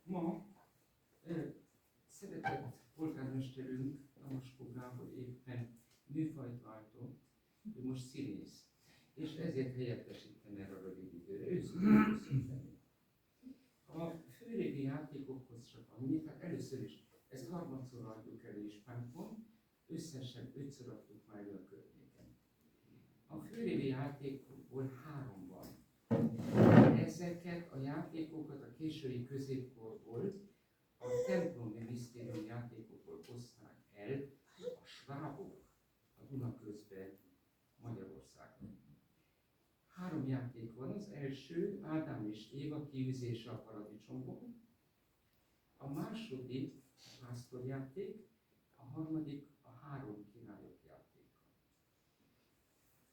Ma szeretett polgármesterünk, Tamaskó Gábor éppen műfajt váltott, ő most színész, és ezért helyettesítem erre a rövid időre. Őszintén köszönöm. A főrégi játékokhoz csak annyit, hát először is ezt harmadszor adjuk elő Ispánkon, összesen 5-ször adtuk már elő a környéken. A főrégi játékokból 3 van. Ezeket a játékokat a késői középkorból a templomi misztérium játékokból hozták el a svábok a Dunaközbe Magyarországon. 3 játék van, az első Ádám és Éva kiűzése a paradicsomból, a második a pásztorjáték, a harmadik a 3 királyok játéka.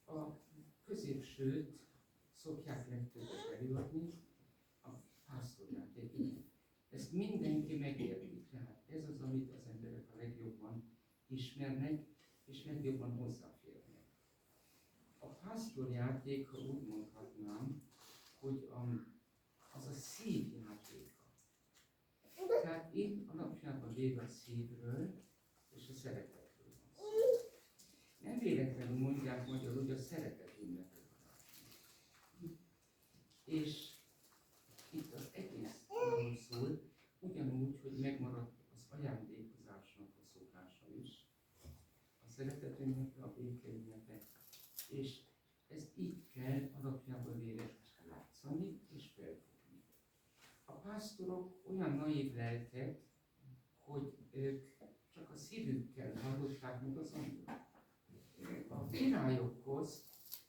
A középsőt szokják legtöbbet előadni, a pásztorjátékot. Ezt mindenki megérti, tehát ez az, amit az emberek a legjobban ismernek, és legjobban hozzáférnek. A pásztorjáték, ha úgy mondhatnám, hogy az a szív játéka. Tehát itt alapjában véve a szívről és a szeretetről van szó. Nem véletlenül mondják magyarul, hogy a szeretet ünnepel. És itt az egész arról szól, ugyanúgy, hogy megmaradt az ajándékozásnak a szokása is, a szeretet ünnepe, a béke ünnepe, és ez így kell alapjában véve látszani és felfogni. A pásztorok olyan naív lelkek, hogy ők csak a szívükkel hallották meg az angyal. A királyokhoz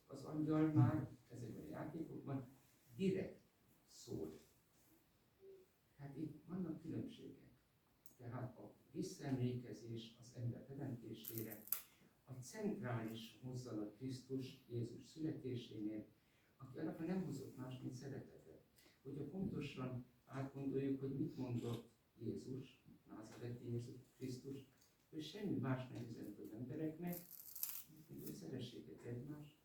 az angyal már ezekben a játékokban direkt szól. Hát itt vannak különbségek. Tehát a visszaemlékezés az ember teremtésére, a centrális mozzanat Krisztus Jézus születésénél, aki alapban nem hozott más, mint szeretetet. Hogyha pontosan átgondoljuk, hogy mit mondott Jézus, názareti Jézus Krisztus, ő semmi más nem üzent az embereknek, mint hogy szeressétek egymást.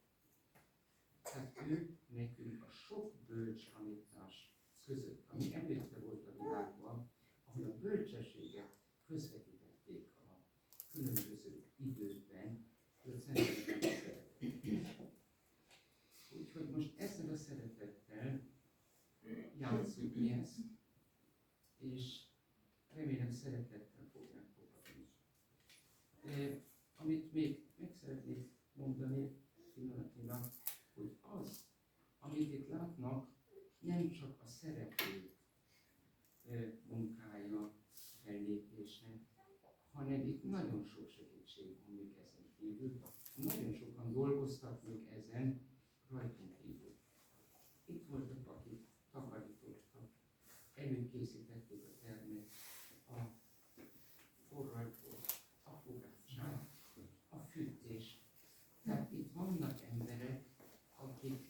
Tehát ő nekünk a sok bölcs tanítás között, ami előtte volt a világban, ahol a bölcsességet közvetítették a különböző időkben, hogy szeretettel. Úgyhogy most ezzel a szeretettel játsszuk mi ezt, és remélem szeretettel fogják fogadni. Amit még meg szeretnék mondani pillanatnyilag, hogy az, amit itt látnak, nem csak a szereplők munkája, fellépése, hanem itt nagyon sok segítség van még ezen kívül. Nagyon sokan dolgoztak még ezen rajtunk kívül. Itt voltak, akik takarítottak, előkészítették a termet, a forraltól, a fogácsát, a fűtést. Tehát itt vannak emberek, akik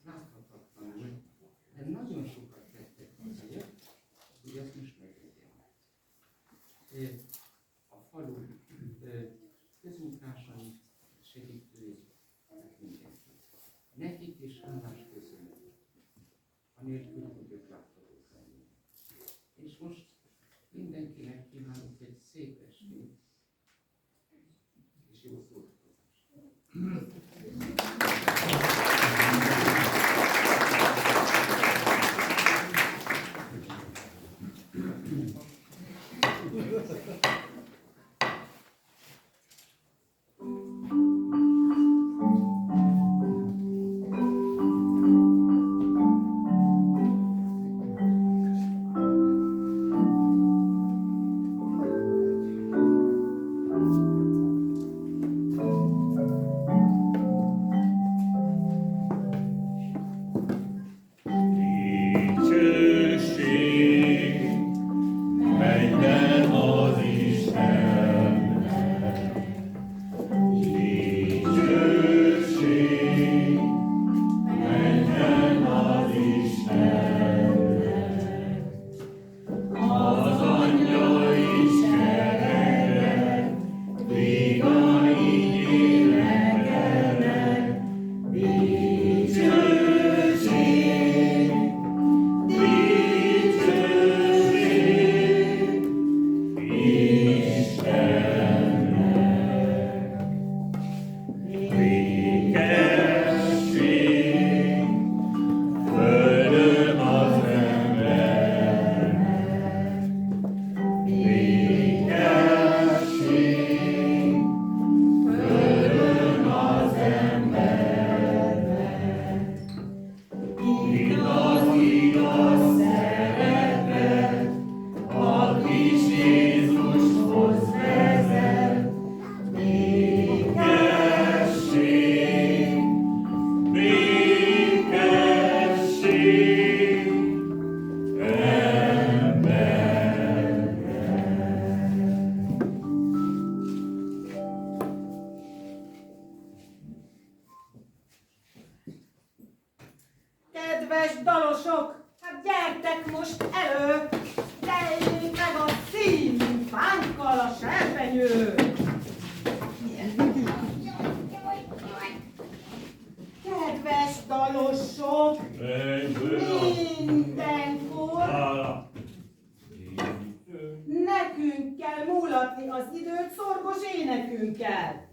láthatatlanul, de nagyon sokat tettek azért, hogy ezt most meglegyen. A falu közmunkásai, segítői, tehát mindenki. Nekik is hálás köszönet, anélkül, hogy ők láthatók lennének. És most mindenkinek kívánok egy szép estét, és jó szórakozást. Menjen az Kedves dalosok, hát gyertek most elő, teljék meg a szín, fánkkal a serpenyő. Kedves dalosok, mindenkor nekünk kell múlatni az időt szorgos énekünkkel.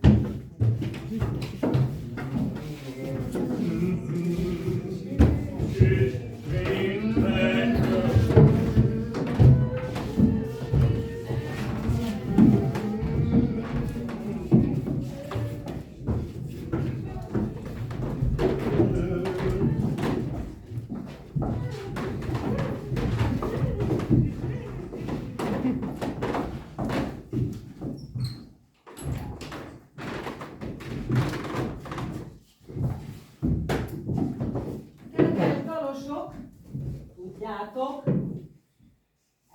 Tudjátok,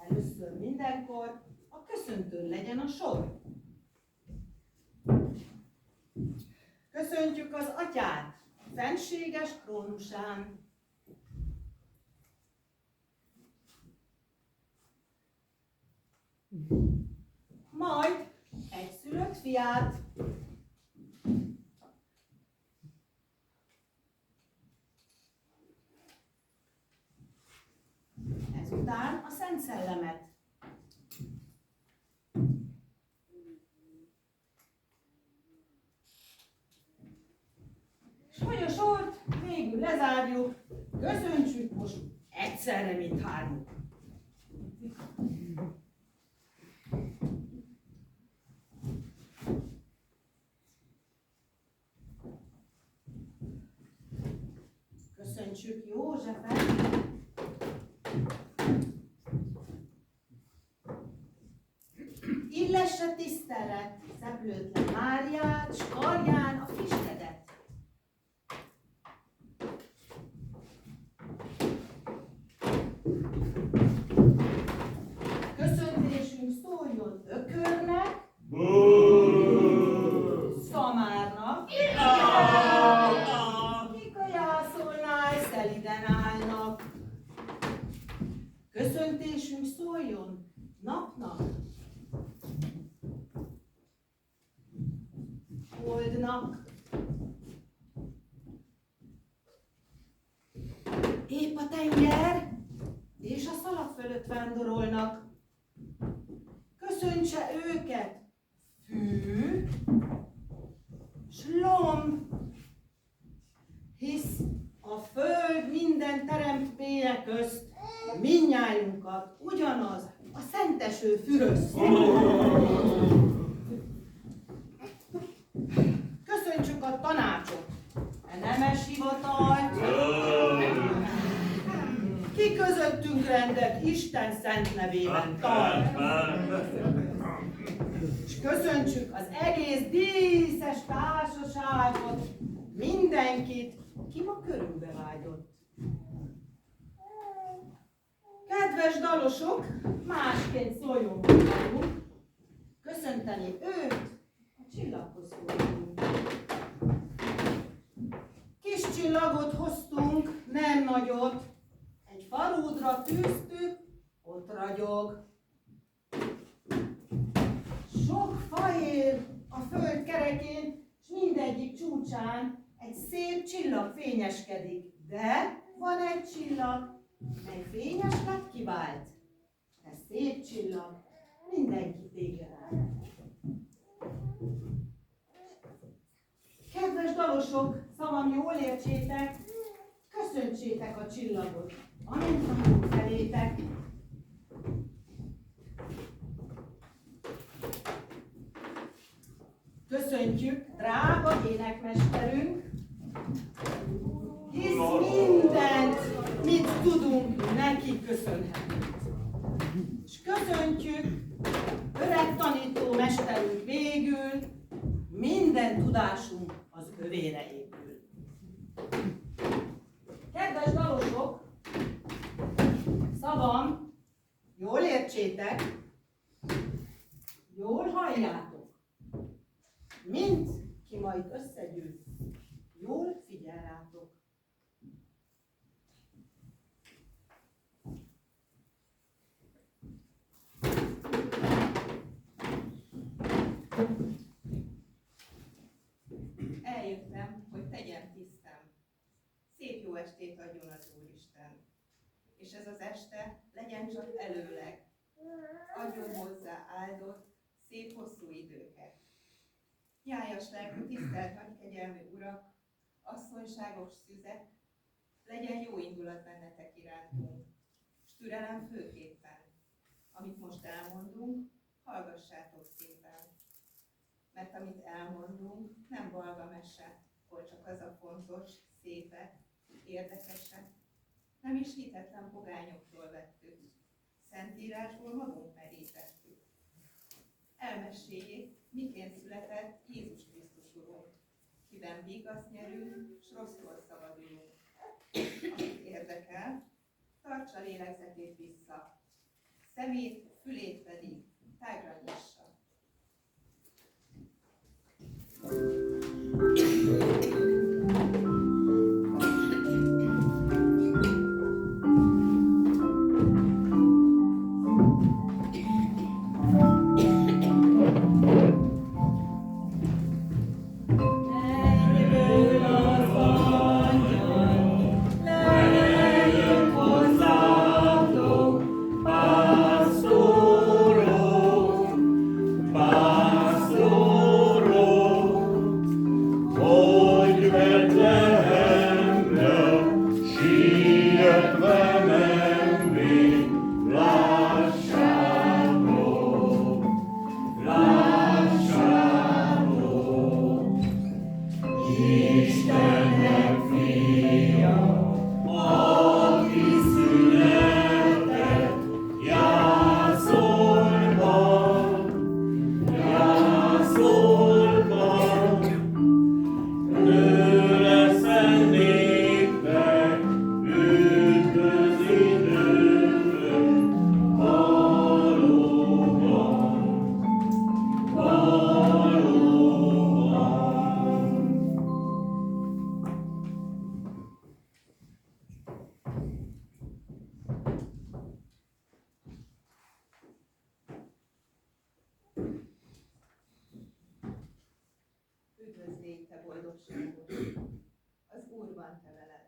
először mindenkor a köszöntőn legyen a sor. Köszöntjük az atyát fenséges trónusán. Majd egyszülött fiát. Ezután a Szent Szellemet. És hogy a sort végül lezárjuk, köszöntsük most egyszerre mindhármuk. Köszöntsük Józsefet. Illesse tisztelet szeplőtlen Máriát, s karján a kiskedet. Köszöntésünk szóljon ökörnek, szamárnak, kikajászolnál, szeliden állnak. Köszöntésünk szóljon napnak, holdnak. Épp a tenger és a szalag fölött vándorolnak. Köszöntse őket fű s lomb, hisz a föld minden teremtménye közt mindnyájunkat ugyanaz a szenteső füröszt. Köszöntsük a tanácsot, a nemes hivatalt, ki közöttünk rendet Isten szent nevében tart. És köszöntsük az egész díszes társaságot, mindenkit, ki ma körünkbe vágyott. Kedves dalosok, másként szóljon hozzájuk, köszönteni őt a csillaghoz fordulunk. Kis csillagot hoztunk, nem nagyot, egy farúdra tűztük, ott ragyog. Sok fahér a föld kerekén, s mindegyik csúcsán egy szép csillag fényeskedik, de van egy csillag, mely fényes lett kivált. Ez szép csillag mindenkit dalosok, szavam, jól értsétek, köszöntsétek a csillagot, amint mondunk felétek. Köszöntjük, drága énekmesterünk, hisz mindent, mit tudunk, neki köszönhetünk. És köszöntjük, öreg tanítómesterünk végül, minden tudásunk az övére épül. Kedves dalosok, szavam, jól értsétek, jól halljátok. Mint ki majd összegyűlt, jól figyel rátok. Eljöttem, hogy tegyem tisztem. Szép jó estét adjon az Úristen. És ez az este legyen csak előleg. Adjon hozzá áldott, szép hosszú időket. Nyájas lelkű, tisztelt nagykegyelmű urak, asszonyságos szüzek, legyen jó indulat bennetek irántunk, s türelem főképpen. Amit most elmondunk, hallgassátok szépen. Mert amit elmondunk, nem balga mese, hol csak az a fontos, szépek, érdekesek. Nem is hitetlen pogányoktól vettük, Szentírásból magunk merítettük. Elmeséljék, miként született Jézus Krisztus Urunk, kiben vigaszt nyerünk, s rossztól szabadulunk. Amit érdekel, tartsa lélegzetét vissza, szemét, fülét pedig tágra nyissa. Üdvözlégy, te boldogságos! Az Úr van te veled,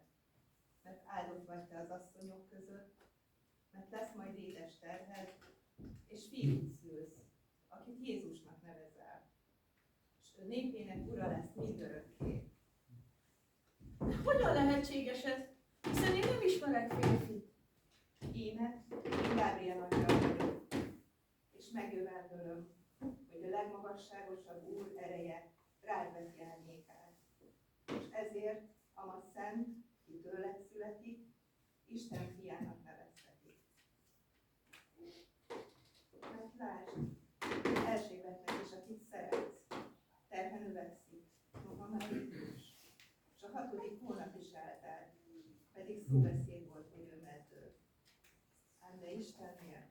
mert áldott vagy te az asszonyok között, mert lesz majd édes terhed, és fiút szülsz, akit Jézusnak nevezel, és ő népének ura lesz mindörökké. Hogyan lehetséges ez? Hiszen én nem ismerek férfit. Íme, én Gábriel atya vagyok, és megjövendölöm, hogy a legmagasságosabb Úr ereje rád veti árnyékát. És ezért, ama szent, ki tőled születik, Isten fiának neveztetik. Mert lásd, Erzsébetnek is, akit szeretsz, terhe növekszik, noha már idős. És a 6. hónap is eltelt, pedig szóbeszéd volt, hogy ő meddő. Ám de Istennél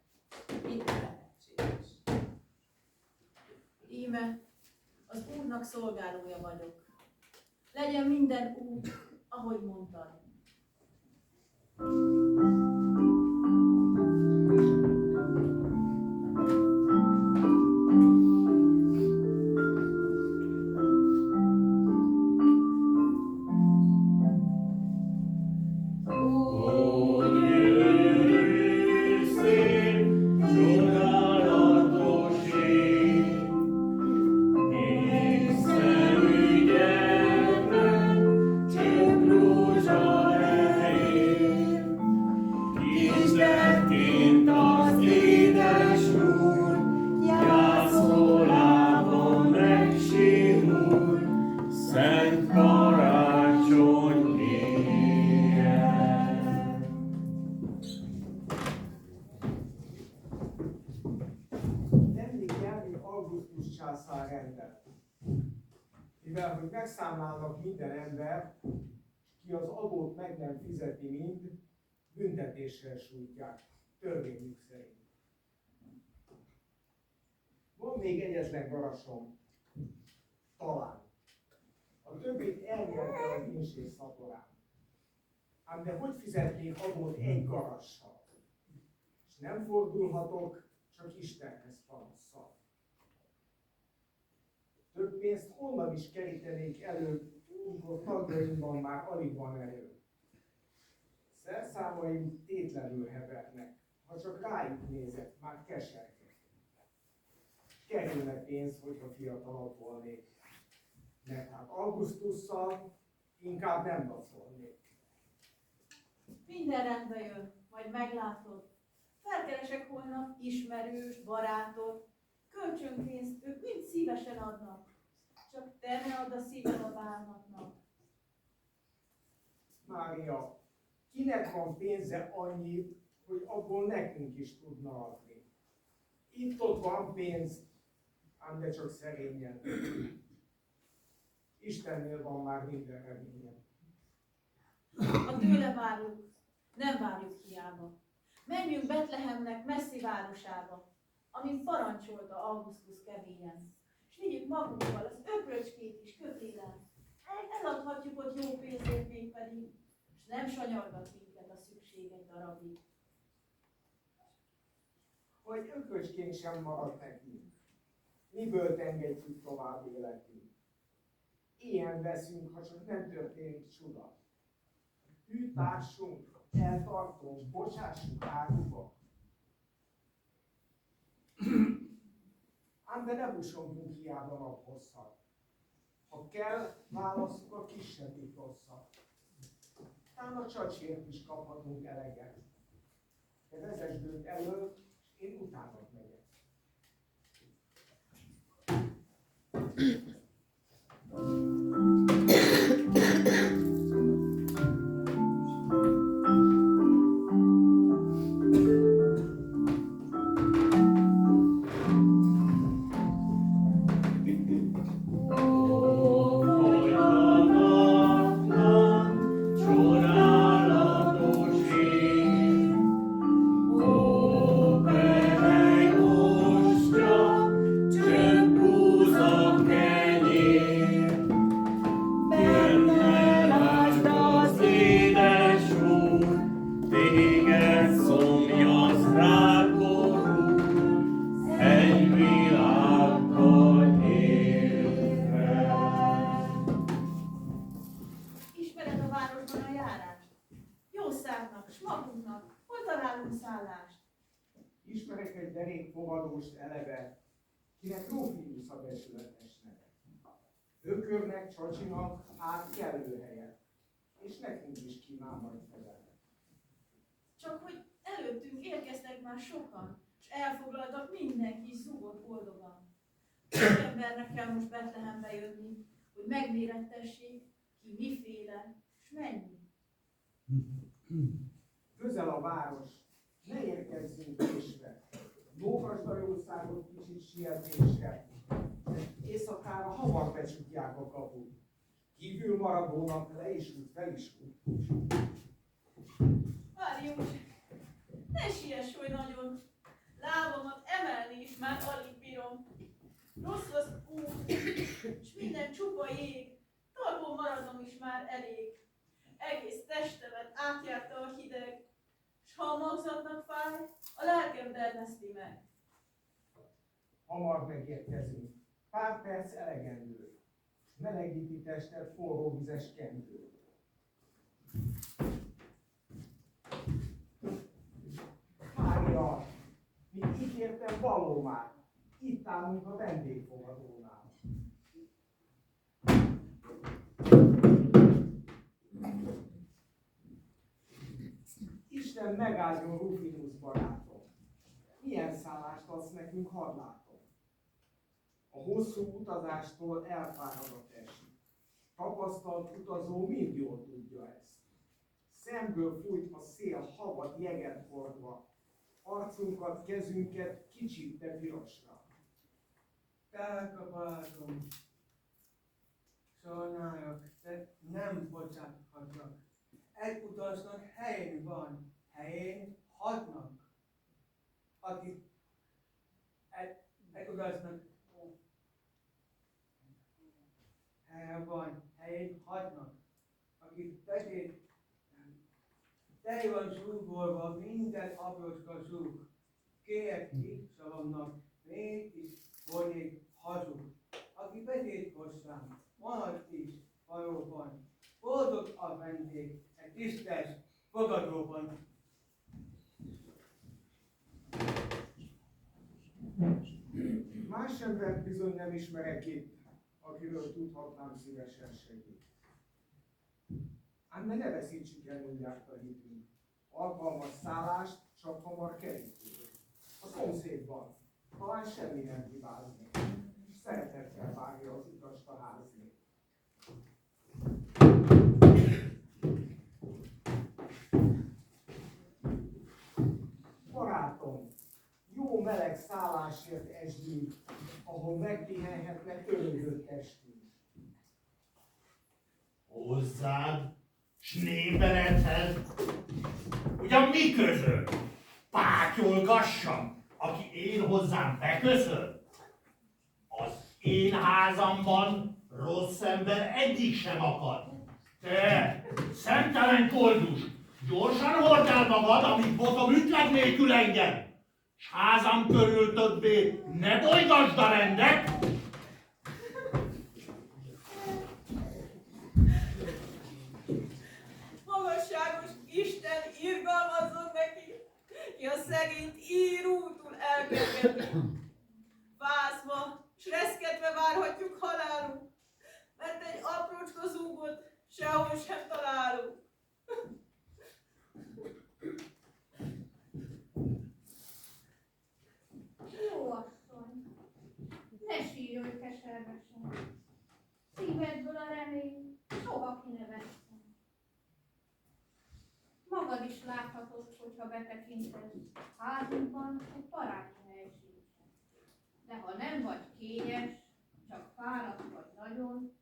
minden lehetséges. Íme, az Úrnak szolgálója vagyok. Legyen minden úgy, ahogy mondtad. Isten ügyet császár rendelet. Mivel, hogy megszámlálnak minden ember, ki az adót meg nem fizeti mind, büntetéssel sújtják, törvényük szerint. Van még egyetlen garasom, talán. A többit elnyerte az insés szaporán. Ám de hogy fizetnék adót egy garassal? És nem fordulhatok, csak Istenhez panasszal. Több pénzt honnan is kerítenék elő, mikor tagjaimban már alig van erő. Szerszámaim tétlenül hevernek, ha csak rájuk nézek, már kesergek. Kerülne pénz, hogyha fiatalabb volnék, mert hát Augusztusszal inkább nem dacolnék. Minden rendbe jön, majd meglátod. Felkeresek holnap ismerős, barátot. Kölcsönpénzt ők mind szívesen adnak. Csak te ne add a szíved a bánatnak. Mária, kinek van pénze annyi, hogy abból nekünk is tudna adni? Itt-ott van pénz, ám de csak szerényen. Istennél van már minden reményem. Ha tőle várjuk, nem várjuk hiába. Menjünk Betlehemnek messzi városába, amin parancsolta Augustus keményen, s vigyük magunkkal az ökröcskét is kötélen. Eladhatjuk ott jó pénzért mégpedig, s nem sanyargat minket a szükség egy darabig. Hogy ökröcskénk sem marad nekünk. Miből engedjük tovább életünk? Ilyen veszünk, ha csak nem történik csuda. Hűtársunk, eltartunk, bocsássuk áruba. Ám de ne busonjunk hiába naphosszat. Ha kell, válasszuk a kisebbik rosszat. Tán a csacsért is kaphatunk eleget. De vezesd őt elől, és én utánad megyek. Ismerek egy derék fogadóst eleve, kinek Rufinus a becsületes neve. Ökörnek, csacsinak át kellő helye, és nekünk is kínál majd fedele. Csak hogy előttünk érkeztek már sokan, és elfoglaltak mindenki zúgott boldogan. Sok embernek kell most Betlehembe jönni, hogy megmérettessék, ki miféle, és mennyi. Közel a város, ne érkezzünk késve. Lógasd a jószágot kicsit sietésre. Éjszakára hamar becsukják a kaput. Kívül maradónak le is út, fel is út. Várjunk, ne siess oly nagyon. Lábamat emelni is már alig bírom. Rossz az út, s minden csupa jég. Talpon maradnom is már elég. Egész testemet átjárta a hideg, s ha a magzatnak fáj, a lelkem derneszti meg. Hamar megérkezünk. Pár perc elegendő. Melegíti testet forró vizes kendő. Mária, mint ígértem, való már. Itt állunk a vendégfogadónál. Isten megáldjon Rufinus barátom. Milyen szállást adsz nekünk, hadd látom. A hosszú utazástól elfárad a test. Tapasztalt utazó mind jól tudja ezt. Szemből fújt a szél havat jeget hordva, arcunkat, kezünket kicsit, de pirosra. Elkapáltam. Sajnálok, de nem bocsáthatlak. Egy utasnak helyén van, helyén hatnak. Aki egy utasnak helyen van, helyén hatnak. Aki betét, teli van súgolva minden aprócska súg. Kérek népszavamnak, mégis folyik hazug. Aki betét hozzám, maradt is valóban. Boldog a vendég, egy tisztes fogadóban. Más embert bizony nem ismerek itt, akiről tudhatnám szívesen segít. Ám ne veszítsük el mindjárt a hitünk. Alkalmas szállást csak hamar kerítünk. A szomszédban, talán semmi nem hibázni. Szeretettel várja az utast a házni. Barátom, jó meleg szállásért esdünk, ahol megpihenhetne örömöt testünk. Hozzád, s néperedhez? Ugyan mi közöm? Pátyolgassam, aki én hozzám beköszön? Az én házamban rossz ember egyik sem akad. Te, szemtelen koldus, gyorsan hord el magad, amíg botom ütleg nélkül engem, s házam körül többé ne bolygasd a rendet. Magasságos Isten irgalmazzon neki, ki a szegényt írútul elkergeti. Vászva, s reszketve várhatjuk halálunk, mert egy aprócska zúgot sehol sem találunk. Jó asszony, ne sírjolj keservesen. Szívedből a remény soha ki ne vesszen. Magad is láthatod, hogyha betekintesz, házunkban egy parátihely sincsen. De ha nem vagy kényes, csak fáradt vagy nagyon,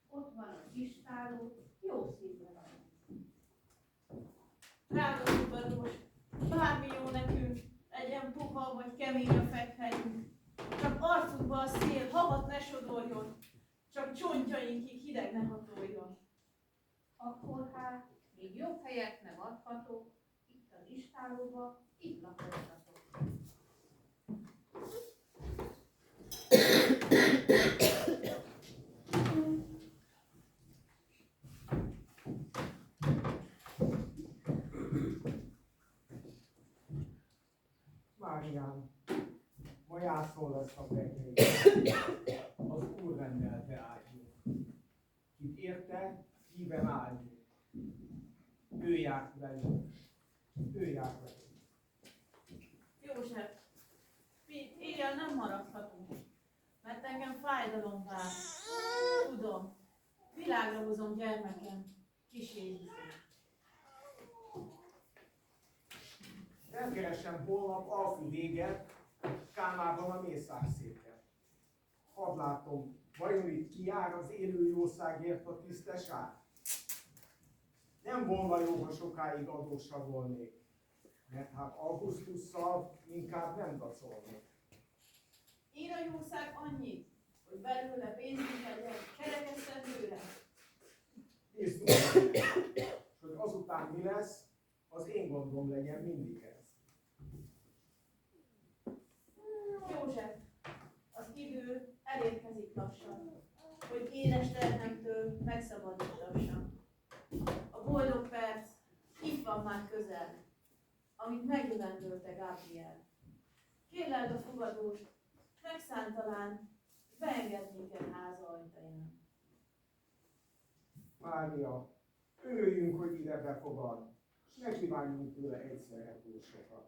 ott van a kistáló, jó szívre van. Drága fogadós, bármi jó nekünk, legyen puha vagy kemény a fekhelyünk. Csak arcunkba a szél havat ne sodorjon, csak csontjainkig hideg ne hatoljon. Akkor hát, még jobb helyet nem adhatok, itt az istálóba, itt lakodhatok. Máriám, ma játszol lesz a pekmény. Az Úr rendelte ágyunk. Kit érte, hívem áldni. Ő járt velünk. Ő járt velünk. József, mi éjjel nem maradhatunk, mert engem fájdalom vár. Tudom, világra hozom gyermekem, kis Jézusom. Elkeresem holnap alkú véget, Kámában a mészárszéket. Hadd látom, vajon itt kijár az élő jószágért a tisztes ár? Nem volna jó, ha sokáig adósa volnék, mert hát Augusztusszal inkább nem dacolnék. Ír a jószág annyit, hogy belőle pénzünk legyen kerekesztendőre. Nézd meg, hogy azután mi lesz, az én gondom legyen mindig ez. József, az idő elérkezik lassan, hogy édes terhemtől megszabadítassam. A boldog perc itt van már közel, amit megjövendölte Gabriel. Kérleld a fogadóst, megszánt talán, beenged minket háza ajtaján. Mária, örüljünk, hogy ide befogad, és ne kívánjunk tőle egyszerre túl sokat.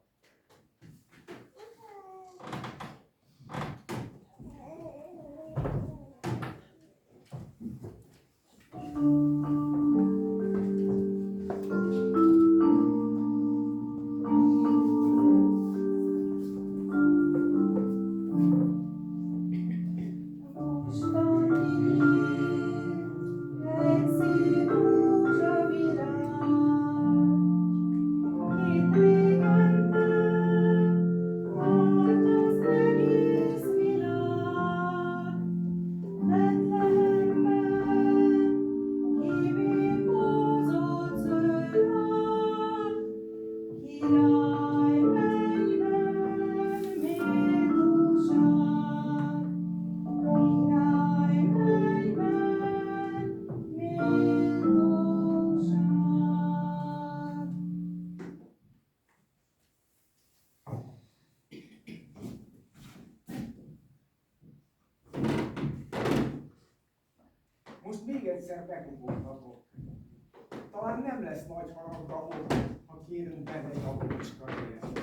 egyszer bekugoltatok. Talán nem lesz nagy haragra, ha kérünk benne egy aprócska helyet.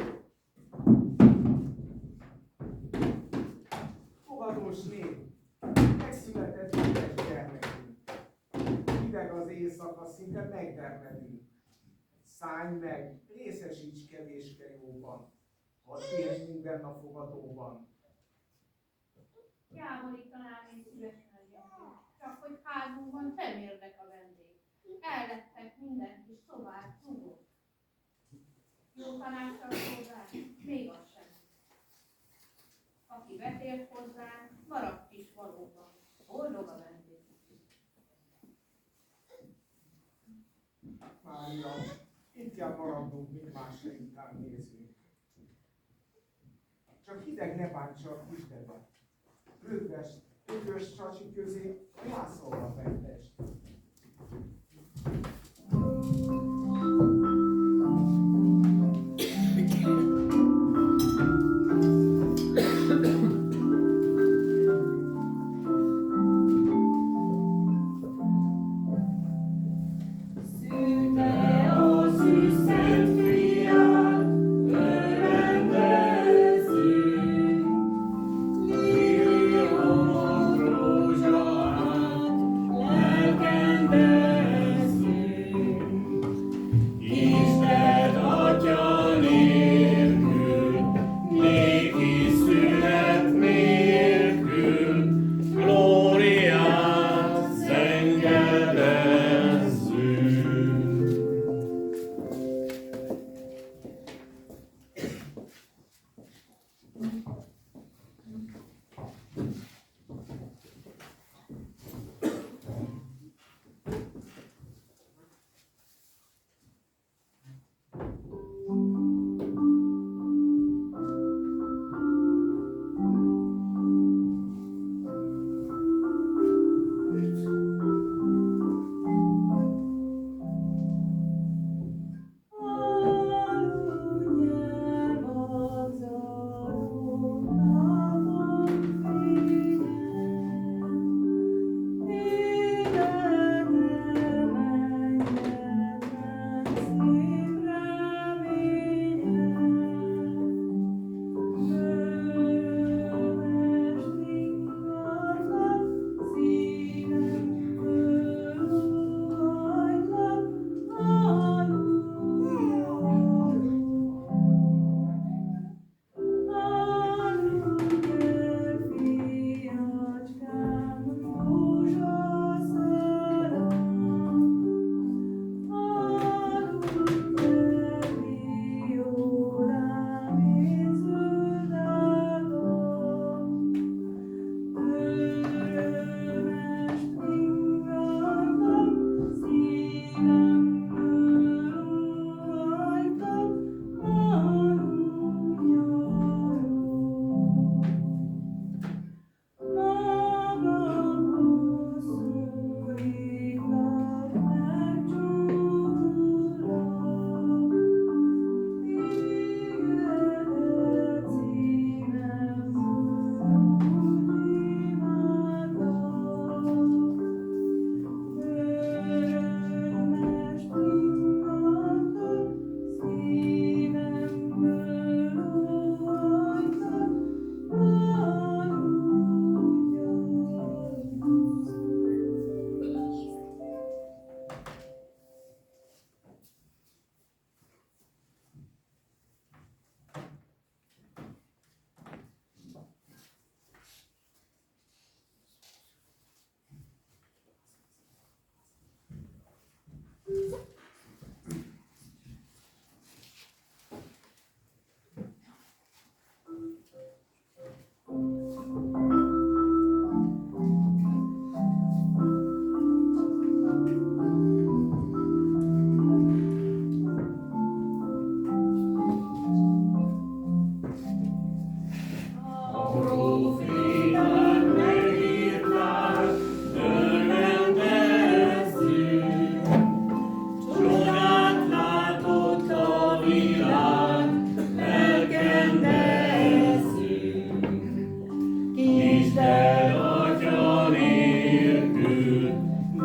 Fogadós nép, megszületett édes gyermekünk. Hideg az éjszaka, szinte megdermedünk. Szállj meg, részesíts kevéske jóban, hadd élj minden a fogadóban. Jámorítanám én szívesen a gyermek, csak hogy házunkban nem érnek a vendég. Ellettek minden kis szobát, rugót. Jó tanácssal szolgál, még az sem. Aki betért hozzánk, maradt is valóban. Boldog a vendég. Mária, itt kell maradnunk, míg másra után nézünk. Csak hideg ne bántsa a kisdedet. Ötvös csacsi közé a jászolva fektest.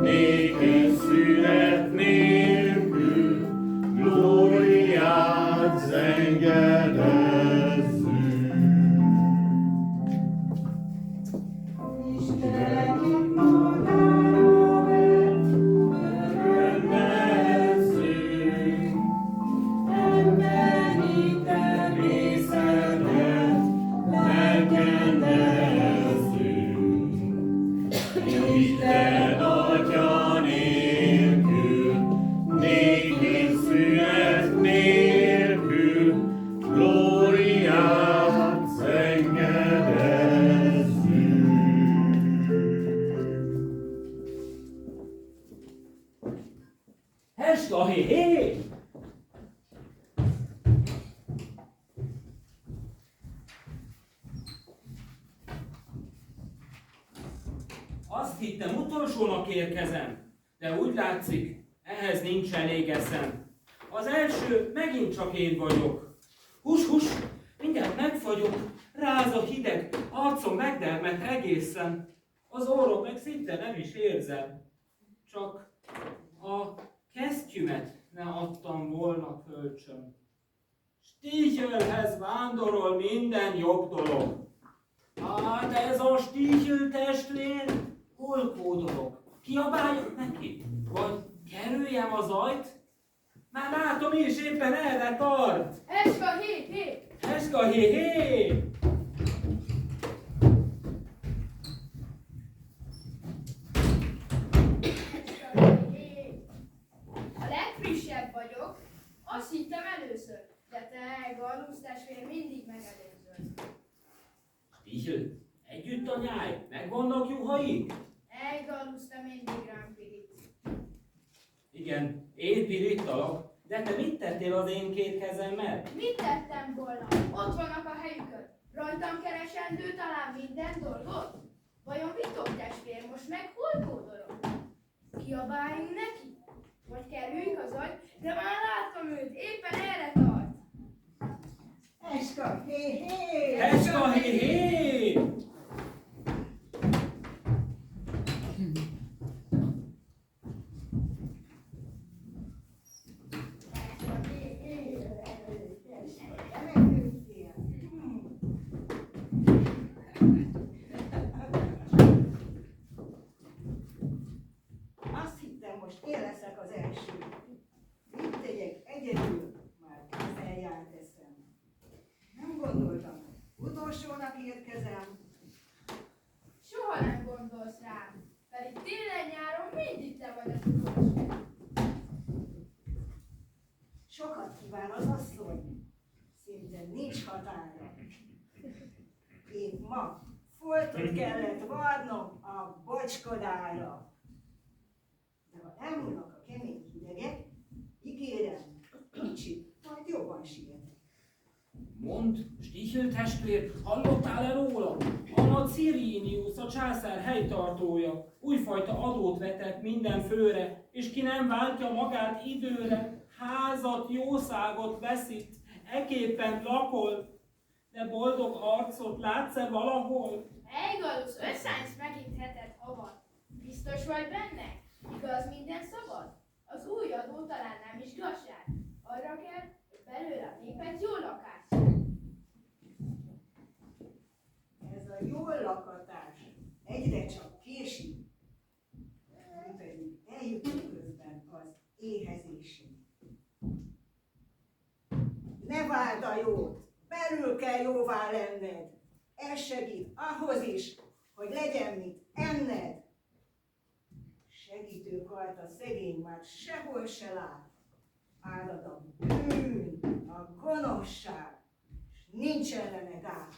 néked szünet nélkül, glóriát zengedezzünk. Istenünk magára vett, Örvendezzünk, emberi természetet, legendezzünk. Isten Atya nélkül, néked szünet nélkül, glóriát zengedezzünk. Heska, hé, hé! Azt hittem, utolsónak érkezem, de úgy látszik, ehhez nincs elég eszem. Az első megint csak én vagyok. Hús, hús, mindjárt megfagyok, ráz a hideg, arcom megdermet egészen. Az orrom meg szinte nem is érzem. Csak a kesztyümet ne adtam volna kölcsön. Stíchelhez vándorol minden jobb dolog. Hát ez a Stíchel testvér hol kódolok? Kiabáljak neki? Vagy kerüljem az ajt? Már látom is éppen erre tart. Heska, hé, hé! Heska, hé, hé! A legfrissebb vagyok, azt hittem először, de te, Gallusz testvér, mindig megelőzöd. Stíchel, együtt a nyáj, megvannak juhaink? Gallusz, te mindig rám pirítsz. Igen, én piríttalak, de te mit tettél az én két kezemmel? Mit tettem volna? Ott vannak a helyükön. Rajtam keresendő talán minden dolgot? Vajon Vitok testvér, most meg hol kódolok? Kiabáljunk neki? Vagy kerüljük az agy? De már láttam őt, éppen erre tart. Heska, hé, hé! Heska, hé, hé! Azt hittem, most én leszek az első. Mit tegyek egyedül? Már ezzel járt eszem. Nem gondoltam, utolsónak érkezem. Soha nem gondolsz rám, pedig télen-nyáron mindig te vagy az utolsó. Sokat kíván az asszony, szinte nincs határa. Épp ma foltot kellett varnom a bocskodára. De ha elmúlnak a kemény hidegek, ígérem, kicsit majd jobban sietek. Mondd, Stíchel testvér, hallottál-e róla? A nagy Cyrenius, a császár helytartója, újfajta adót vetett minden főre, és ki nem váltja magát időre, házat, jószágot veszít, eképpen lakol, de boldog arcot látsz-e valahol? Gallusz, összeállsz megint hetet havat. Biztos vagy benne? Igaz minden szabad? Az új adó talán nem is gazság. Arra kell, hogy belőle a népet jó lakás. Ez a jól lakatás egyre csak késik, mi pedig eljutunk közben az éhezésig. Ne várd a jót, belül kell jóvá lenned. Ez segít ahhoz is, hogy legyen mit enned. Segítőkart a szegény már sehol se lát. Árad a bűn, a gonoszság, s nincs ellene gát.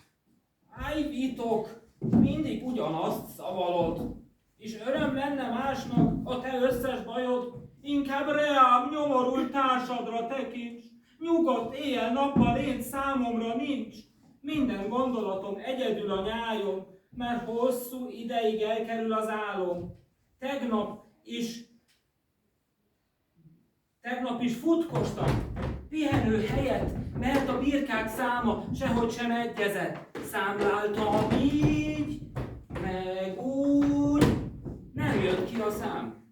Állj, Vitok, mindig ugyanazt szavalod, és öröm lenne másnak a te összes bajod, inkább reám, nyomorult társadra tekints, nyugodt éjjel-nappal én számomra nincs, minden gondolatom egyedül a nyájon, mert hosszú ideig elkerül az álom. Tegnap is futkostam, pihenő helyett, mert a birkák száma sehogy sem egyezett. Számláltam így, meg úgy, nem jött ki a szám.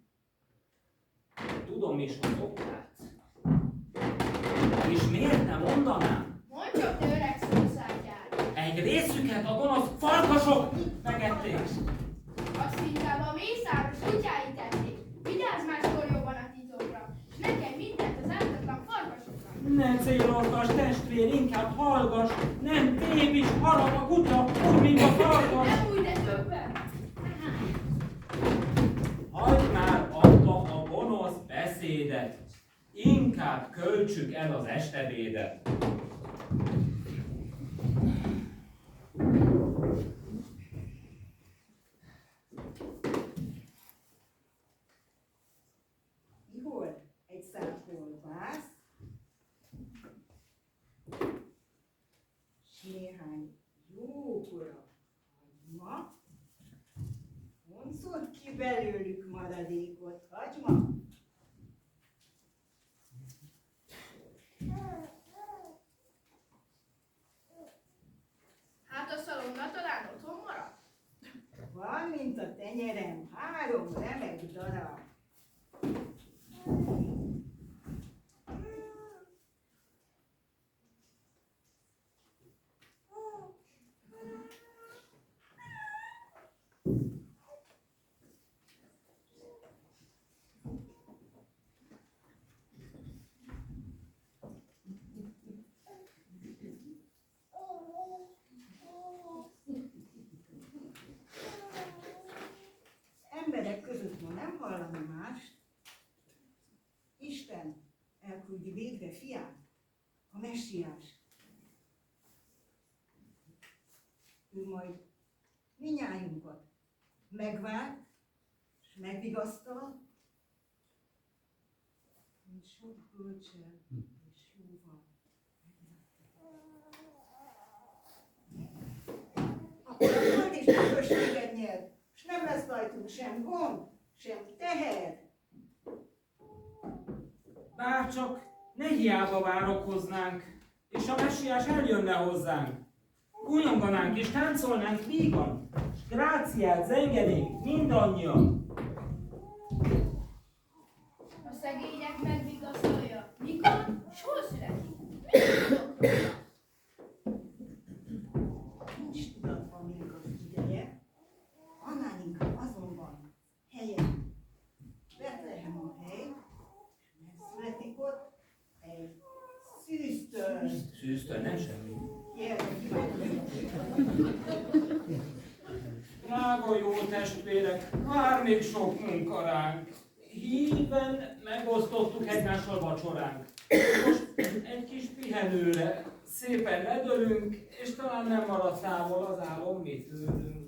is az okát. És miért nem mondanám? Mondd csak, te öreg szószágyár. Egy részüket a gonosz farkasok megették. Azt inkább a mészáros kutyái tették. Vigyázz máskor jobban a titokra, és nekem mindent az ártatlan farkasokra. Ne célolgass, testvér, inkább hallgass. Nem tép is harap a kutya, úgy, mint a farkas. Nem úgy, de többen. Hagyd már abba a gonosz beszédet. Inkább költsük el az estebédet. Ihol egy szál kolbász, s néhány jókora hagyma, vonszod ki belőlük maradékot, hagyma. Hát a szalonna talán otthon maradt? Van, mint a tenyerem, 3 remek darab. Emberek között ma nem hallani mást. Isten elküldi végre fiát, a messiás. Ő majd minnyájunkat megvált, és megvigasztal, mint sok bölcsel és jóval. Akkor a föld és bűvösséget nyer, és nem lesz rajtunk sem gond, sem teher. Bárcsak ne hiába várakoznánk, és a messiás eljönne hozzánk. Újonganánk és táncolnánk vígan, s gráciát zengenénk mindannyian. A szegények megvigasztalja. Mikor? És hol születik? Mit tudok róla? Nincs tudatban még az ideje, annál inkább azon van helye. Betlehem a hely, és megszületik ott egy szűztől. Szűztől nem semmi. Drága jó testvérek, vár még sok munka ránk. Híven megosztottuk egymással vacsoránk. Most egy kis pihenőre szépen ledölünk, és talán nem marad távol az álom mi tőlünk.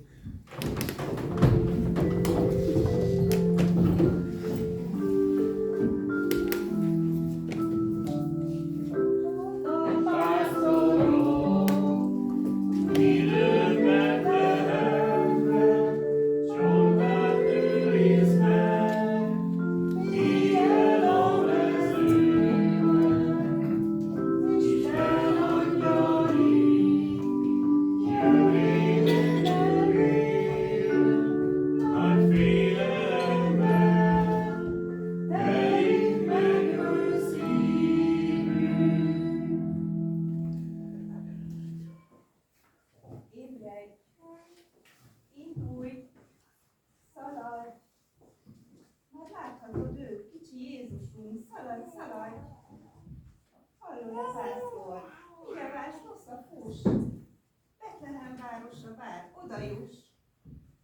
Oda juss,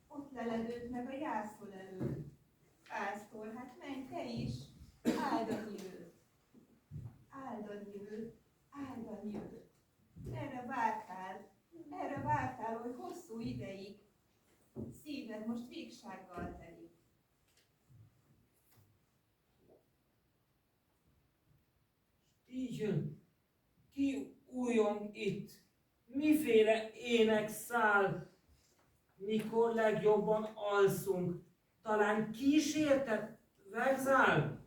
ott leledőd meg a jászol elől. Pásztor, hát menj te is, áld a nyílt. Áld a nyílt, áld a nyílt. Erre vártál, hogy hosszú ideig. Szíved most végsággal telik. Így jön. Ki újon itt? Miféle ének száll? Mikor legjobban alszunk? Talán kísértet vegzál?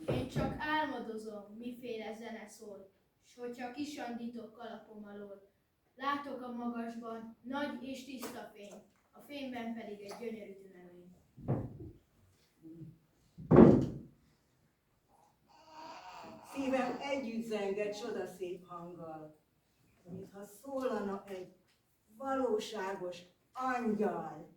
Én csak álmodozom, miféle zene szól, s hogyha kisandítok kalapom alól, látok a magasban nagy és tiszta fény, a fényben pedig egy gyönyörű tünemény. szívem együtt zengett csodaszép hanggal, mintha szólana egy valóságos angyal.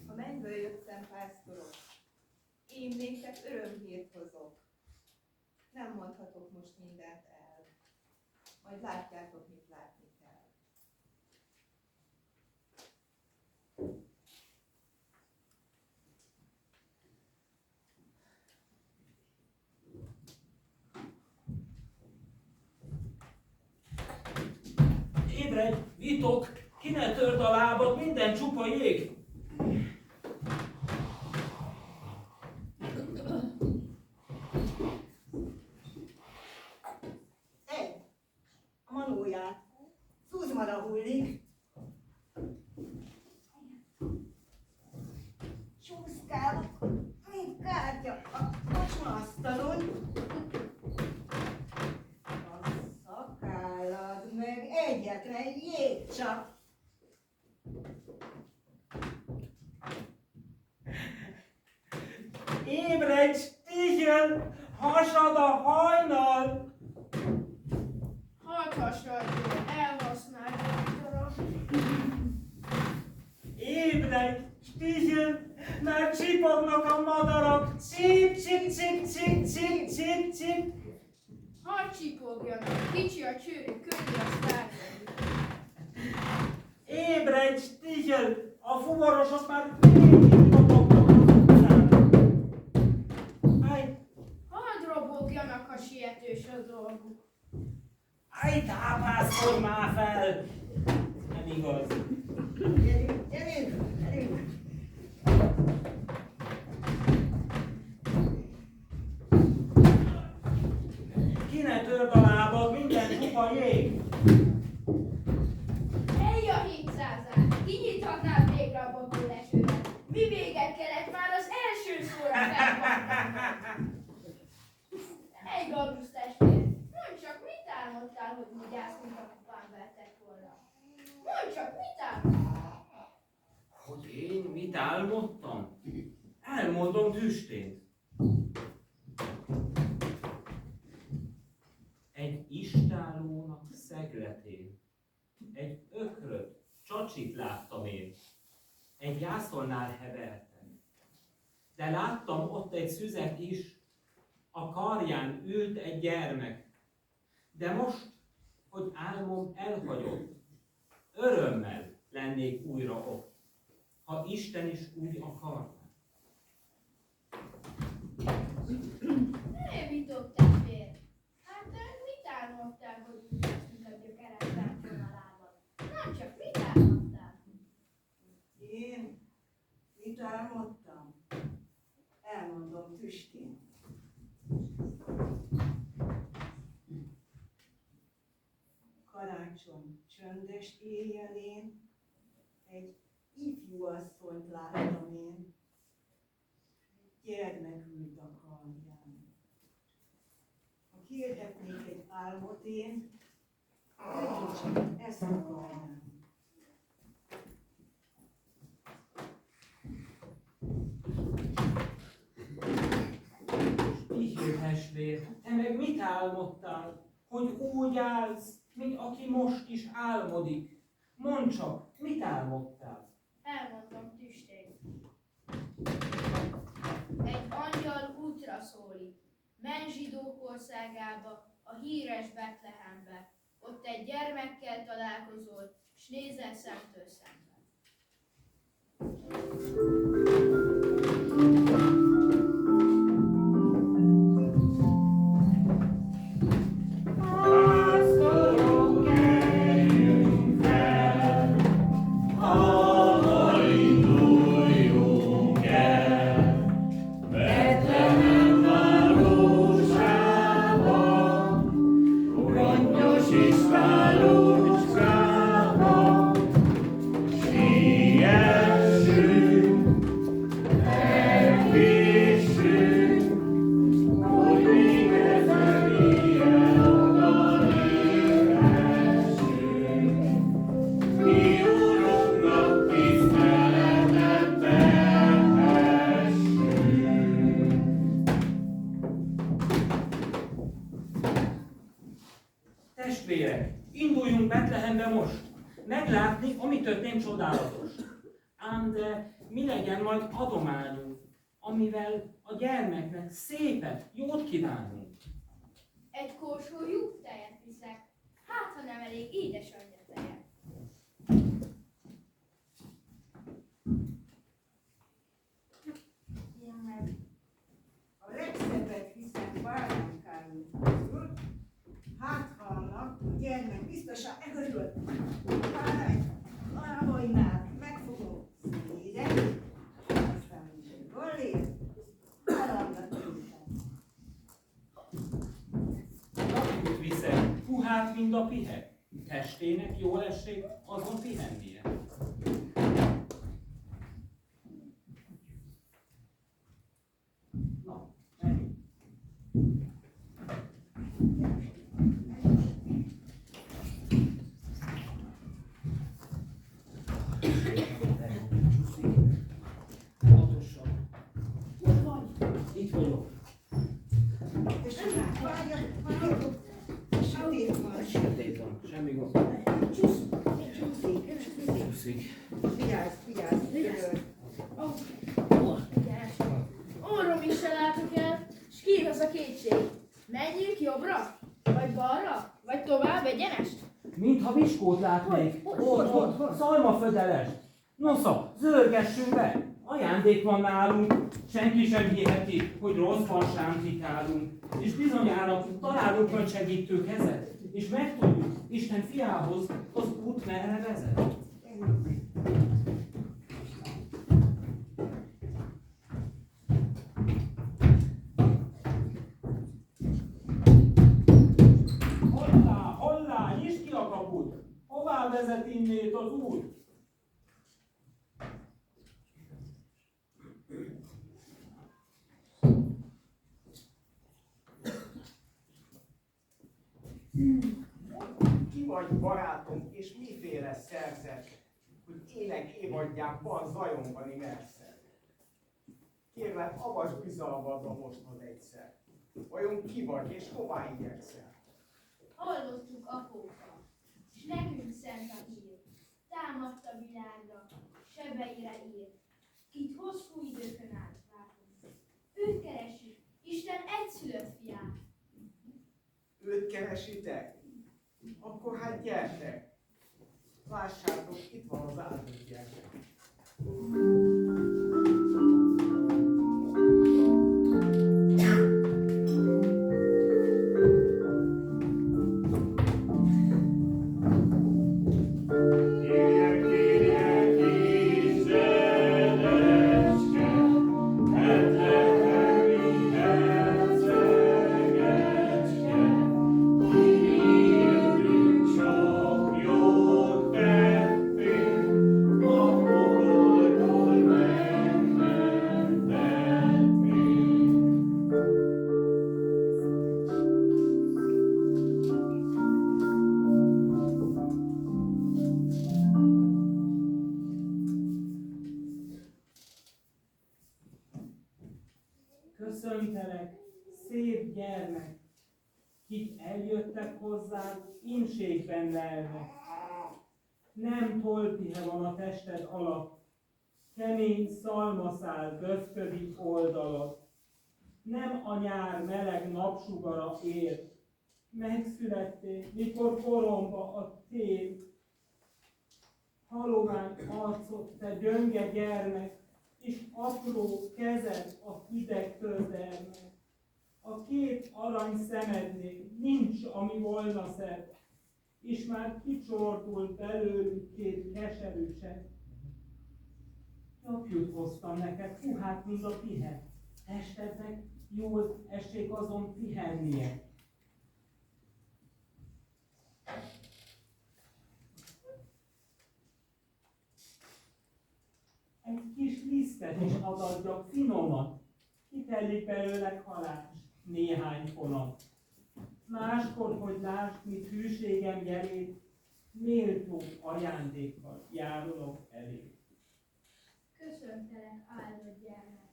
A mennyből jöttem, pásztorok, én néktek örömhírt hozok. Nem mondhatok most mindent el, majd látjátok, mit látni kell. Ébredj, vitok, ki ne törd a lábad, minden csupa jég. Egy, a manóját, Szuzmara hullik. Csúszkálok, mint kártya a kocsmaasztalon. A szakállad meg egyetlen jégcsap. Ébredj, Stigyel, hasad a hajnal. Hadd hasadjon, elhasználja a darab. Ébredj, Stigyel, mert csipognak a madarak. Csip, csip, csip, csip, csip, csip, csip. Hadd csipogjanak, kicsi a csőrű, könnyű a sztárgani. Ébredj, Stigyel, a fuvarosok már végig dobognak az utcán. Áj, Hadd robogjanak, ha sietős a dolguk. áj, tápászkodj már fel. Nem igaz. Gyerünk, gyerünk, gyerünk. Ki ne törd a lábad, minden csupa jég. Ej a 700-át! Kinyithatnád végre a babulesőt! Mi véget kellett már az első szóra felvonulni? Ej, Garusz testvér! Mondd csak, mit álmodtál, hogy úgy állsz, mint a kupán vertek volna? Mondd csak, mit álmodtál? Hogy én mit álmodtam? Elmondom tüstént. Egy istállónak szegletén, egy ökröt, csacsit láttam én. Egy jászolnál hevertem. De láttam ott egy szüzet is, a karján ült egy gyermek. De most, hogy álmom elhagyott, örömmel lennék újra ott, ha Isten is úgy akarná. Ne vitok, testvér! Hát te mit álmodtál, hogy úgy állsz, mint a gyökeret vertem a lábad? Nem csak mit álmodtál? Én mit álmodtam? Elmondom tüstén. Karácsony csöndes éjjelén egy ifjú asszonyt láttam én. Gyermek ült a karján. Ha kérdetnék egy álmot én, megint csak ezt akarnám. Stigyő testvér, te meg mit álmodtál? Hogy úgy állsz, mint aki most is álmodik. Mondd csak, mit álmodtál? Elmondom tüstén. Egy angyal útra szólít. Menj zsidók országába, a híres Betlehembe. Ott egy gyermekkel találkozol, s nézel szemtől szembe. Pásztorok, jöjjünk fel! testvérek, induljunk Betlehembe most, meglátni, ami történt csodálatos. Ám de mi legyen majd adományunk, amivel a gyermeknek szépet, jót kívánunk? Egy korsó juhtejet viszek, hát ha nem elég édesanyja teje. Én meg a legszebbet hiszem báránykám közül, hát ha annak a gyermek biztosan örül. Báránykám, megfogom széden, aztán gollér, államnak tűntem. Napot viszek, hú hát mind a pihe. Testének jól essék azon pihennie. Na, menjünk. Pontosan. Hol vagy? Itt vagyok. És várjatok, sötét van. Sötét van, semmi gond. Csúszik. Vigyázz, gyerünk. Orrom is se látok el, s ki az a kétség? Menjünk jobbra? Vagy balra? Vagy tovább egyenest? Mintha viskót látnék. Ott, szalmafödeles. Nosza, zörgessünk be. Ajándék van nálunk. Senki sem hiheti, hogy rosszban sántikálunk. És bizonyára találunk majd segítő kezet. És megtudjuk Isten fiához az út merre vezet. Hollá, nyisd ki a kaput! Hová vezet innét az út? Ki vagy barátom, és miféle szerzet, hogy ének évadjában zajomban imerszel? Kérlek, avasd bizalmadba most az egyszer. Vajon ki vagy, és hová igyekszel? Hallottuk apóka, s nekünk szent a hír. Támadt a világra, sebeire ír. Itt hosszú időkön át várunk. Őt keressük, Isten egyszülött fiát. Őt keresitek? Akkor hát gyertek! Lássátok, itt van az áldott gyermek. Köszöntelek, szép gyermek, kik eljöttek hozzánk, inségben lelnek. Nem tolpihe van a tested alatt, kemény szalmaszál döfködik oldalat. Nem a nyár meleg napsugara ér, megszülettél, mikor koromba a tél. Halovány arcot, te gyönge gyermek, és apró kezed a hideg töldelmek. A két arany szemednél nincs, ami volna szebb, és már kicsordult belőlük két keserű sebb. Napjút hoztam neked, hú hát mind a pihe, testednek jól essék azon pihennie. Egy kis lisztet is adjak finoman, kitellik belőle kalács, néhány fonat. Máskor, hogy lásd, mit hűségem jelét, méltó ajándékkal járulok elé. Köszöntelek, áldott gyermek,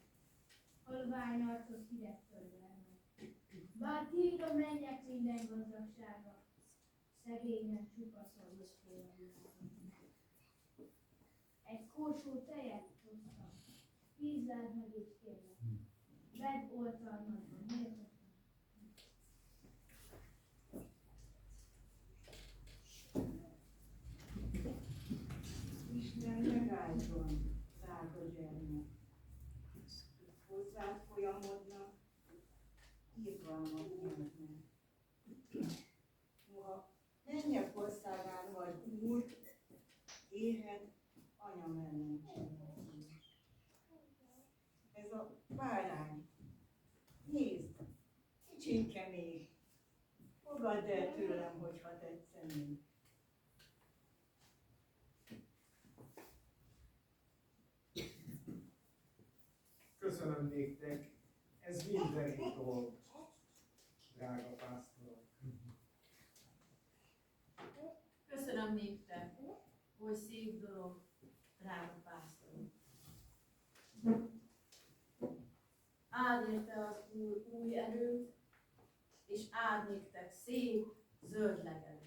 halvány arcot hideg töldelmek. Bár tiéd a mennyek minden gazdagsága, szegények csupaszon viszkül a világon. Egy korsó tejet hoztam, ízleld meg itt kérlek. Vedd oltalmadban, méltatlan. Isten megálljon, drága gyermek. Hozzád folyamodnak, irgalmat nyernek. Noha mennyek országán vagy úr, éhed anya mellett csinálni. Ez a bárány, nézd, kicsinke még, fogadd el tőlem, hogyha tetszenék. Köszönöm néktek, ez mindenki dolog, drága pásztorok. Köszönöm néktek, hogy szép dolog, drága pásztorok. Áld érte az Úr új erőt, és áld néktek szép, zöld legelőt.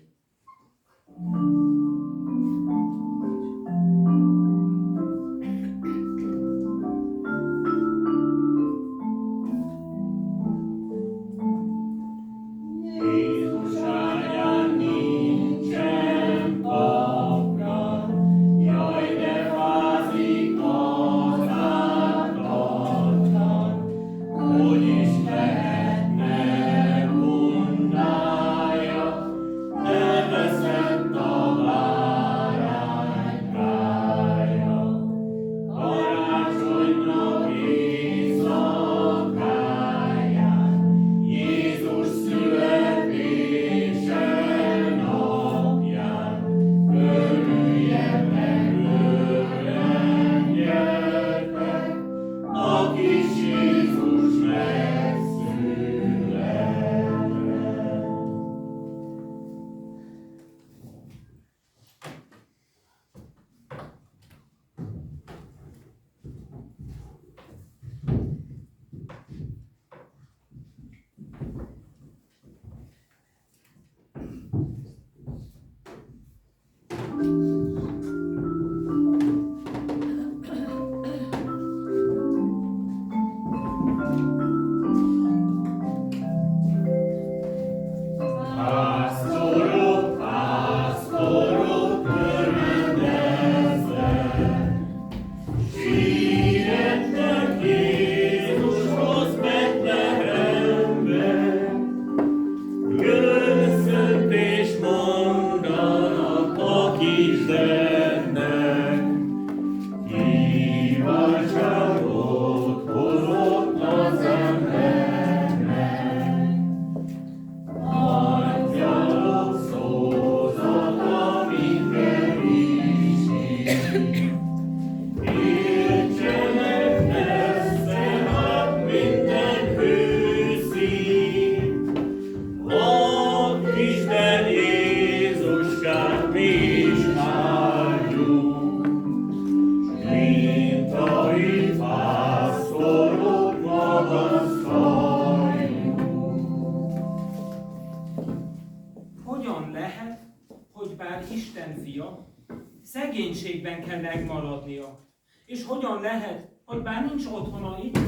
Szegénységben kell megmaradnia. És hogyan lehet, hogy bár nincs otthona itt,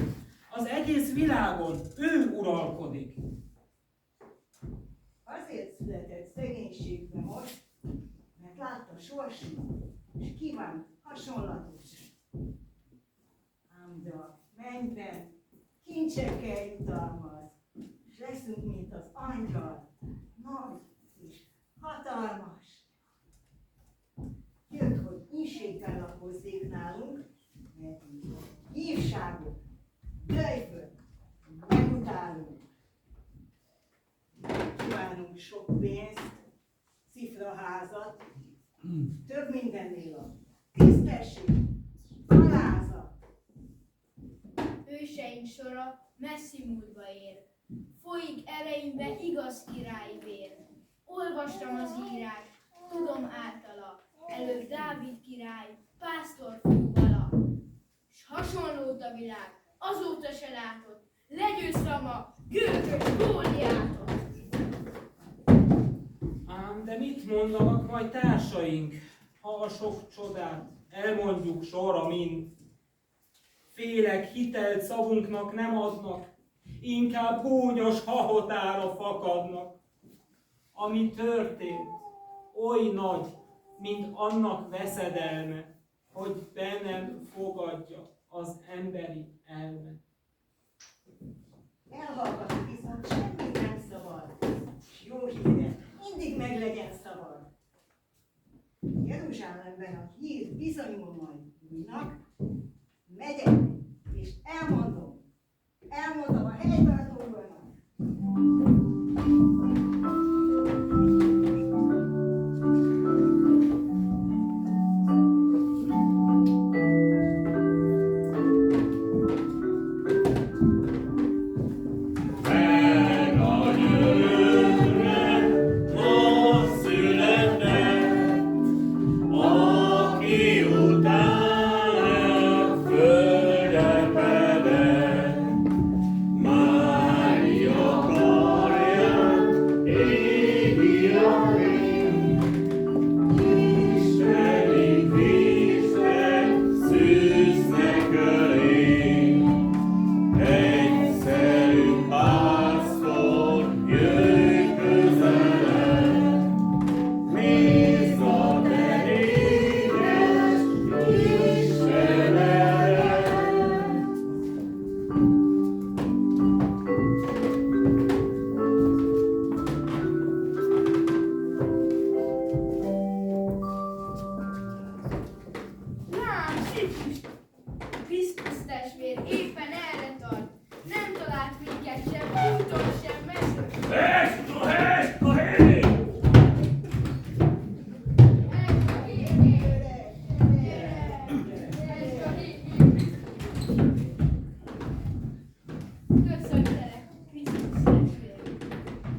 az egész világon ő uralkodik. Azért született szegénységbe most, mert látta sorsunk, és kívánt hasonlatos. Ám de a mennyben kincsekkel jutalmaz, és leszünk, mint az angyal, nagy és hatalmas. Jött, hogy ínséggel lakozzék nálunk, mert hívságok, döjfök, megutálunk. Kívánunk sok pénzt, cifraházat, több mindennél a tisztesség, alázat. Őseink sora messzi múltba ér, folyik ereinkbe igaz királyi vér. Olvastam az írás, tudom általa, előbb Dávid király, pásztorfiú vala. S hasonlót a világ azóta se látott, legyőztem a gőgös Góliátot. Ám de mit Mit mondanak majd társaink, ha a sok csodát elmondjuk sorra mind? Félek, hitelt szavunknak nem adnak, inkább gúnyos hahotára fakadnak. Ami történt, oly nagy, mint annak veszedelme, hogy bennem fogadja az emberi elme. Elhallgatni viszont semmit nem szabad, s jó híre mindig meg legyen szabad. Jeruzsálemben a hír bizonyul majd újnak, megyek és elmondom a helytartóknak.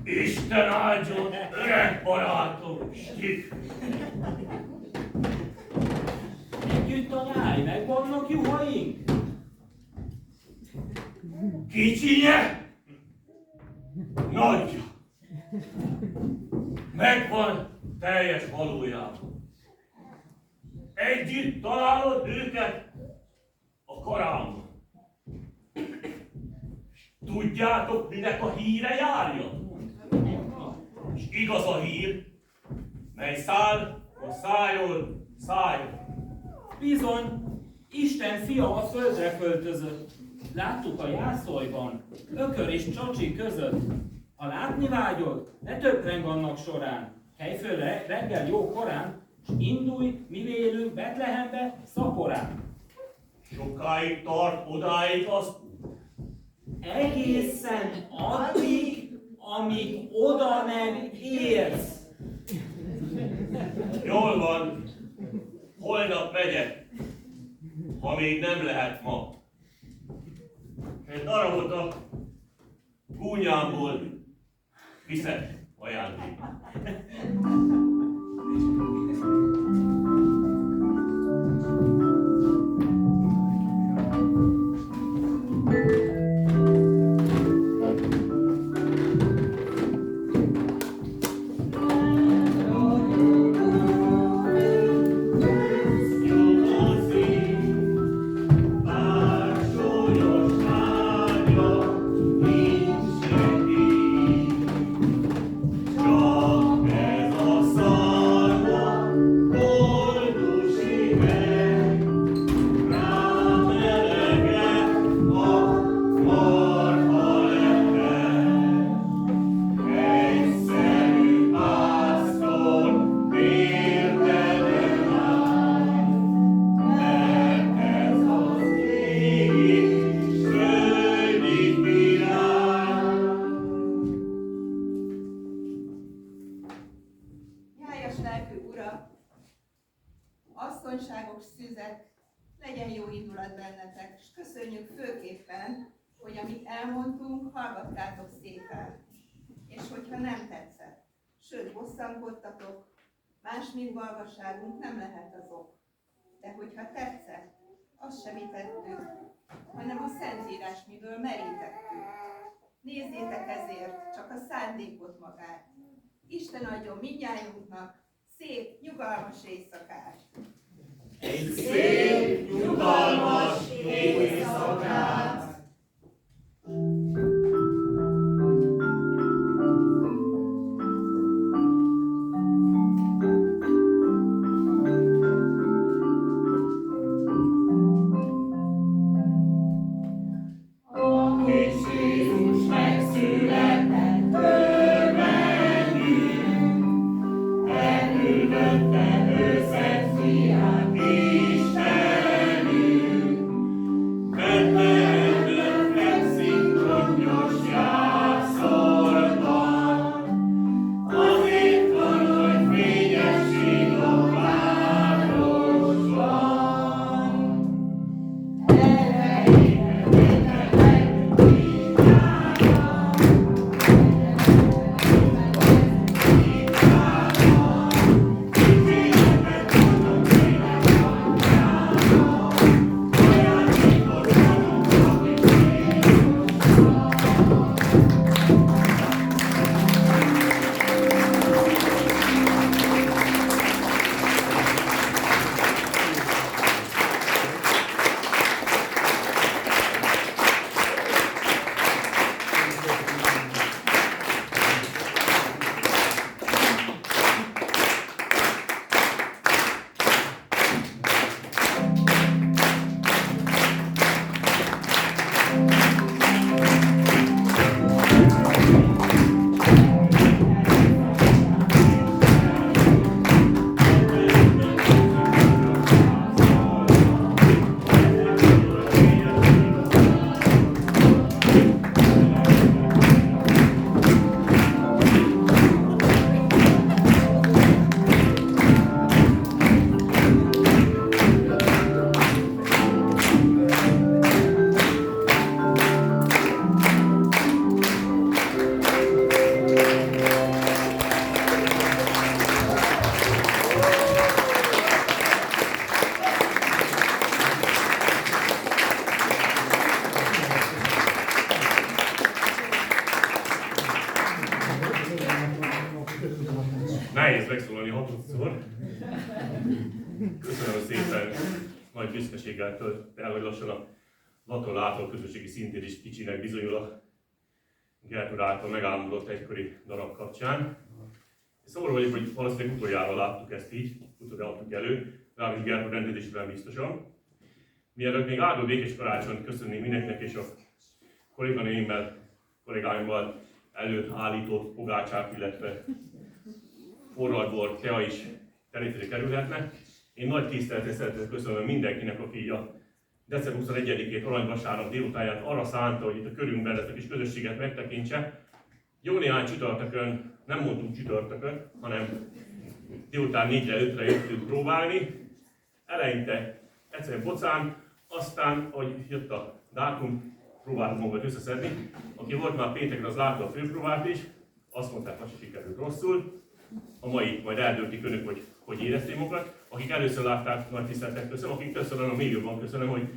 Isten áldjon, öreg barátom, Stik! Együtt a nyáj, megvannak juhaink? Kicsinye? Nagyja! Megvan teljes valójában. Együtt találod őket a karámban. Tudjátok, minek a híre járja? És igaz a hír, mely száll, hogy szálljon. Bizony, Isten fia a földre költözött. Láttuk a jászolban, ökör és csacsi között. Ha látni vágyod, ne töpreng annak során. Kelj föl reggel jó korán, s indulj, mi vélünk Betlehembe szaporán. Sokáig tart odáig az Egészen addig, amíg oda nem érsz. Jól van, holnap megyek, ha még nem lehet ma. Egy darabot a gúnyámból viszek ajándékba. asszonyságok szüzek, legyen jó indulat bennetek, és köszönjük főképpen, hogy amit elmondtunk, hallgattátok szépen. És hogyha nem tetszett, sőt bosszankodtatok, más, mint balgaságunk nem lehet az ok. De hogyha tetszett, azt sem mi tettük, hanem a Szentírás miből merítettük. Nézzétek ezért csak a szándékot magát, Isten adjon mindnyájunknak szép, nyugalmas éjszakát! Egy szép, nyugalmas éjszakát! Nehéz megszólalni hatodszor. Köszönöm szépen, nagy büszkeséggel tölt el, hogy lassan a Laton Látor közösségi szintén is kicsinek bizonyul a Gertrud által megálmodott egykori darab kapcsán. Szomorú vagyok, hogy valószínűleg utoljára láttuk ezt így, utoljára adtuk elő, legalábbis Gertrud rendezésében biztosan. Mielőtt még áldó békés karácsonyt köszönnék mindenkinek és a kollégáimmal előállított pogácsák, illetve forralt bor, tea is terítétre kerülhetne. Én nagy tisztelettel szeretnék köszönöm mindenkinek, aki a december 21-ét aranyvasárnap délutánját arra szánta, hogy itt a körünkben ezt a kis közösséget megtekintse. Jó néhány csütörtökön, nem mondtunk csütörtökön, hanem délután 4-re, 5-re jöttünk próbálni. Eleinte egyszerűen bocán, aztán, ahogy jött a dátum, próbáltuk magunkat összeszedni. Aki volt már péntekre, az látta a főpróbát is, azt mondták, hogy sikerült rosszul. A mai majd eldöntik önök, hogy érezték magukat. Akik először látták, nagy tisztelettel köszönöm, akik köszönöm, még jobban köszönöm, hogy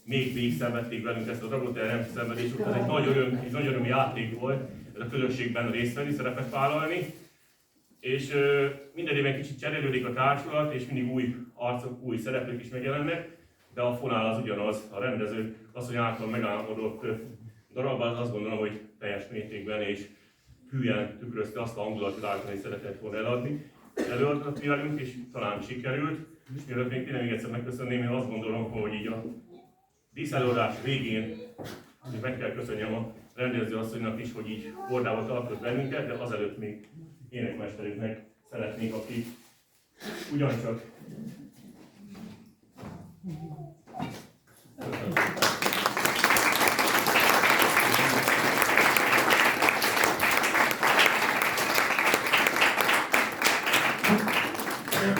még végig szenvedték velünk ezt a darabot, erre nem szenvedés után. Ez egy nagy öröm játék volt ez a közösségben részt venni, szerepet vállalni. És minden évben kicsit cserélődik a társulat, és mindig új arcok, új szereplők is megjelennek, de a fonál az ugyanaz, a rendező asszony által megálmodott darabban, azt gondolom, hogy teljes mértékben és hülyen tükrözte azt a hangulatvilágot, amit szeretett volna előadni velünk, és talán sikerült. És mielőtt még tényleg még egyszer megköszönném, én azt gondolom, hogy így a díszelőadás végén meg kell köszönjem a rendező asszonynak is, hogy így hordával tartott bennünket, de azelőtt még énekmesterünknek szeretnék, aki ugyancsak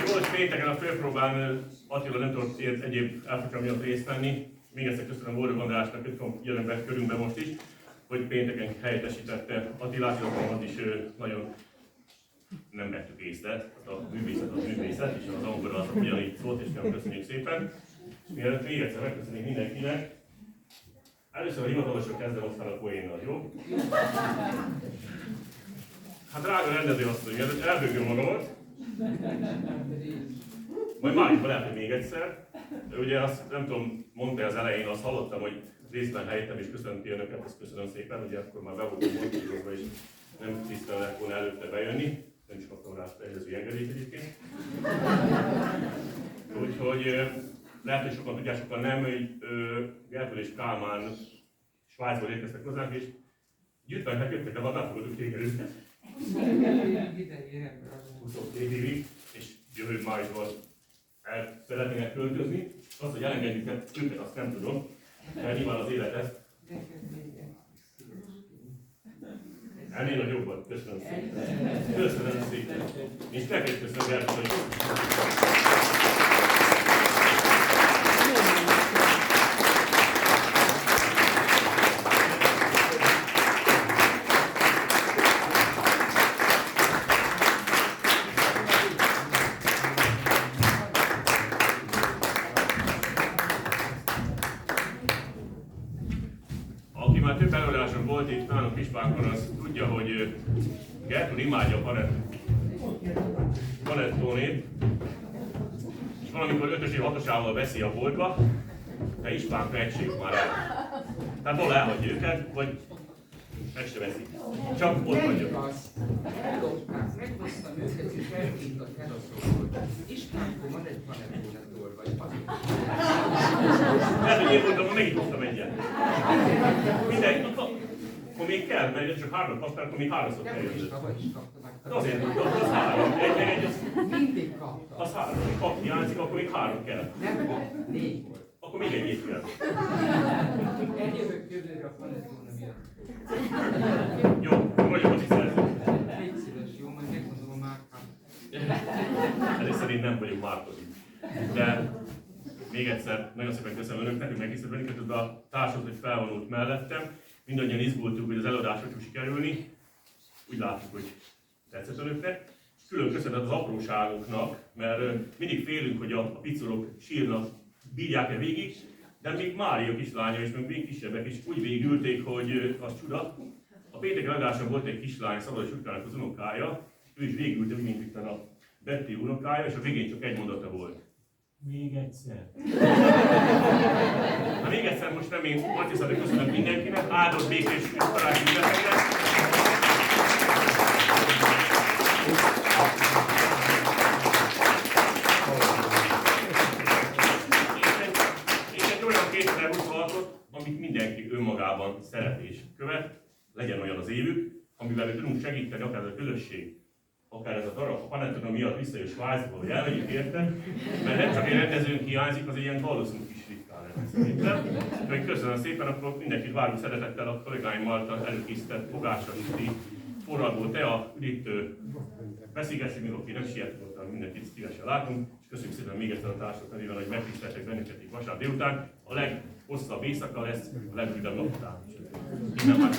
volt pénteken a főpróbán, Attila nem tudott egyéb elfogja miatt részt venni. Még egyszer köszönöm Boldog Andrásnak, hogy jön be körünkbe most is, hogy pénteken helyettesítette Attilát, az is nagyon nem vettük észre, a művészet az művészet, és az angol az ugyanígy szólt, és nem köszönjük szépen. És mielőtt még egyszer megköszönjük mindenkinek, először a hivatalosra kezdem, aztán a poénnal, jó? Hát drága rendező asszony, mielőtt elbőgöm magamat, majd májusban lehet, hogy még egyszer. De ugye azt nem tudom, mondta az elején, azt hallottam, hogy részben helyettem és köszönti önöket, azt köszönöm szépen, ugye akkor már be voltam mondtozva, és nem tisztelnek volna előtte bejönni. Nem is kaptam rá rendezői engedélyt egyébként. Úgyhogy lehet, hogy sokan tudják, sokan nem, hogy Gertrude és Kálmán Svájcból érkeztek hozzánk, és gyűjtőnek jöttek el a befogadó kékerőket. 22 évig, és jövő májusban el szeretnének költözni. Azt, hogy elengedjük őket, azt nem tudom, mert nyilván az élet ezt. Ennél nagyobbat, köszönöm szépen. Köszönöm szépen. És neked köszönöm, Gertrude, hogy... Aki már több előadáson volt itt nálunk Ispánkon, az tudja, hogy Gertrude imádja a panettónét, és valamikor 5-ös év 6-osával veszi a boltba, de Ispánka egység már el. Tehát hol elhagyja őket, vagy meg se veszik. Csak ott vagyok. Ellopták, meghoztam őket és elkint a teraszokból. Istánkon van egy panettónetól, vagy azok. Lehet, hogy én voltam, ha megítottam egyet. Mindenki, akkor még kell, mert csak 3 kaptál, akkor még 3-szor kell jönnöd. Hát azért, az 3. Egy, az... Mindig kaptam. Az 3. Kap hiányzik, akkor még 3 kell. Nem volt, 4 volt. Akkor még egyet kell. Eljövök jövőre a panettóna miatt. Jó, vagyok a tiszteltő. Légy szíves, jó, majd megmondom a márkát. Ezek szerint nem vagyok márkozik. De még egyszer nagyon szépen köszönöm önöknek, hogy meghisztek bennünket, ez a társad, hogy felvonult mellettem. Mindannyian izgultunk, hogy az előadás hogy fog sikerülni. Úgy látjuk, hogy tetszett önöknek. És külön köszönet az apróságoknak, mert mindig félünk, hogy a picolok sírnak, bírják-e végig, de még Mária kislánya és még kisebbek is úgy végülték, hogy az csuda. A péntek előadáson volt egy kislány, Szabados Jutkának az unokája, ő is végülte, mint itt a Betty unokája, és a végén csak egy mondata volt. Még egyszer. Na még egyszer most nem én Matyiszadra köszönöm mindenkinek, áldott békés karácsonyi ünnepeket. És egy olyan 2026-ot, amit mindenki önmagában szeret és követ, legyen olyan az évük, amivel mi tudunk segíteni, akár a közösség, akár ez a darab, a Panettona miatt visszajön Svájcba, hogy elmegyünk érte, mert nem csak egy rendezőnk hiányzik, az egy ilyen galloszunk is ritkán lenne szerintem. Úgyhogy köszönöm szépen, akkor mindenkit várunk szeretettel a kollégáimmal előkészített fogással, forradból tea, üdítő, beszélgessünk, még aki nem sietottan, mindenkit szívesen látunk, és köszönjük szépen még egyszer a társadalmat nevében, hogy megtiszteltek bennünket itt vasárnap délután. A leghosszabb éjszaka lesz, a legrövidebb nap után. Minden más